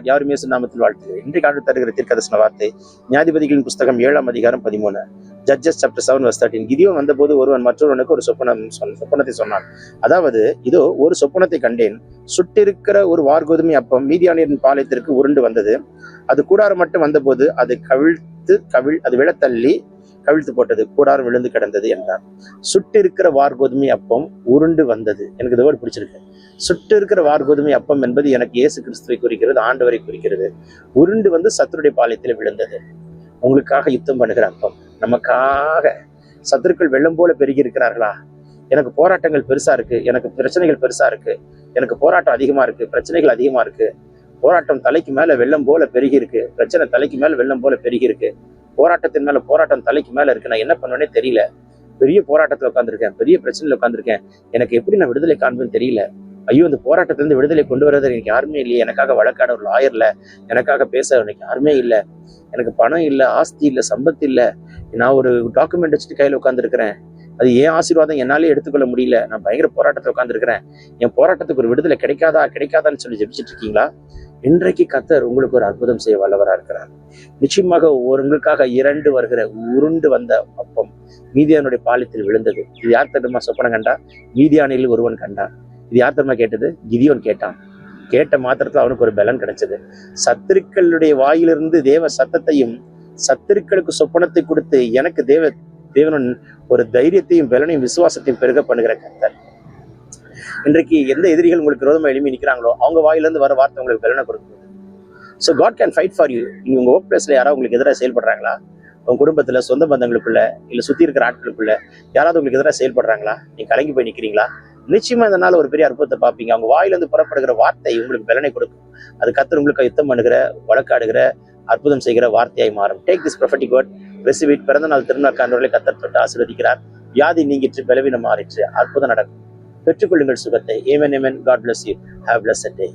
யாருமே நாமத்தில் வாழ்த்துகிறேன். இன்றைக்கு ஆண்டு தருகிற தீர்க்கதரிசன வார்த்தை நியாயாதிபதிகளின் புஸ்தகம் 7ஆம் அதிகாரம் 13. Judges chapter 7:13. கிதியோன் வந்தபோது ஒருவன் மற்றொருவனுக்கு ஒரு சொப்பனத்தை சொன்னான். அதாவது, இதோ ஒரு சொப்பனத்தை கண்டேன். சுட்டிருக்கிற ஒரு வார்கோதுமை அப்பம் மீதியானியரின் பாளையத்திற்கு உருண்டு வந்தது. அது கூடாரம் மட்டும் வந்தபோது அது அது விழத்தள்ளி கவிழ்த்து போட்டது. கூடாரம் விழுந்து கிடந்தது என்றார். சுட்டு இருக்கிற வார்கோதுமை அப்பம் உருண்டு வந்தது. எனக்கு இந்த வேர்டு பிடிச்சிருக்கு. சுட்டு இருக்கிற வார்கோதுமை அப்பம் என்பது எனக்கு இயேசு கிறிஸ்துவை குறிக்கிறது, ஆண்டவரை குறிக்கிறது. உருண்டு வந்து சத்துருடைய பாளையத்தில் விழுந்தது. உங்களுக்காக யுத்தம் பண்ணுகிற அப்பம், நமக்காக. சத்துருக்கள் வெள்ளம் போல பெருகி இருக்கிறார்களா? எனக்கு போராட்டங்கள் பெருசா இருக்கு, எனக்கு பிரச்சனைகள் பெருசா இருக்கு, எனக்கு போராட்டம் அதிகமா இருக்கு, பிரச்சனைகள் அதிகமா இருக்கு, போராட்டம் தலைக்கு மேல வெள்ளம் போல பெருகி இருக்கு, பிரச்சனை தலைக்கு மேல வெள்ளம் போல பெருகி இருக்கு, போராட்டத்தின் மேல போராட்டம் தலைக்கு மேல இருக்கு, நான் என்ன பண்ணுவேனே தெரியல, பெரிய போராட்டத்துல உட்காந்துருக்கேன், பெரிய பிரச்சனையில உட்காந்துருக்கேன், எனக்கு எப்படி நான் விடுதலை காண்பேன்னு தெரியல, ஐயோ இந்த போராட்டத்திலிருந்து விடுதலை கொண்டு வரது எனக்கு யாருமே இல்லையே, எனக்காக வழக்காட ஒரு லாயர்ல, எனக்காக பேச எனக்கு யாருமே இல்லை, எனக்கு பணம் இல்லை, ஆஸ்தி இல்லை, சம்பத்து இல்லை, நான் ஒரு டாக்குமெண்ட் வச்சுட்டு கையில உட்காந்துருக்கிறேன், அது ஏன் ஆசீர்வாதம் என்னாலே எடுத்துக்கொள்ள முடியல, நான் பயங்கர போராட்டத்தில் உட்காந்துருக்கிறேன், என் போராட்டத்துக்கு ஒரு விடுதலை கிடைக்காதான்னு சொல்லி ஜெபிச்சுட்டு இருக்கீங்களா? இன்றைக்கு கர்த்தர் உங்களுக்கு ஒரு அற்புதம் செய்ய வல்லவரா இருக்கிறார். நிச்சயமாக உங்களுக்காக உருண்டு வந்த அப்பம் மீதியானுடைய பாளையத்தில் விழுந்தது. இது யார் தெரியுமா சொப்பனம் கண்டா? மீதியானில் ஒருவன் கண்டான். இது யார் தெரியுமா கேட்டது? கிதியோன் கேட்டான். கேட்ட மாத்திரத்துல அவனுக்கு ஒரு பலன் கிடைச்சது. சத்துருக்களுடைய வாயிலிருந்து தேவ சத்தத்தையும் சத்துருக்களுக்கு சொப்பனத்தை கொடுத்து எனக்கு தேவனும் ஒரு தைரியத்தையும் பலனையும் விசுவாசத்தையும் பெருக பண்ணுகிற கர்த்தர். இன்றைக்கு எந்த எதிரிகள் உங்களுக்கு விரோதமா எழுப்பி நிற்கிறாங்களோ அவங்க வாயிலிருந்து வர வார்த்தை உங்களுக்கு பலனை கொடுக்குது. So God can fight for you. நீங்க உங்க ஒர்க் பிளேஸ்ல யாராவது உங்களுக்கு எதிராக செயல்படுறாங்களா? உங்க குடும்பத்துல, சொந்த பந்தங்களுக்குள்ள, இல்ல சுத்தி இருக்கிற ஆட்களுக்குள்ள யாராவது உங்களுக்கு எதிராக செயல்படுறாங்களா? நீங்க கலங்கி போய் நிக்கிறீங்களா? நிச்சயமா இந்த நாள் ஒரு பெரிய அற்புதத்தை பார்ப்பீங்க. அவங்க வாயிலிருந்து புறப்படுகிற வார்த்தை உங்களுக்கு பலனை கொடுக்கும். அது கர்த்தர் உங்களுக்கு யுத்தம் பண்ணுகிற, வழக்காடுகிற, அற்புதம் செய்கிற வார்த்தையாய் மாறும். Take this prophetic word, receive it. பிறந்த நாள் திருநாள் காண்பவர்களை கர்த்தர் தொட்டு ஆசீர்வதிக்கிறார். வியாதி நீங்கிற்று, பலவீனம் மாறிற்று, அற்புதம் நடக்கும். பெற்றுக்கொள்ளுங்கள் சுகத்தை. Amen, amen. God bless you. Have a blessed day.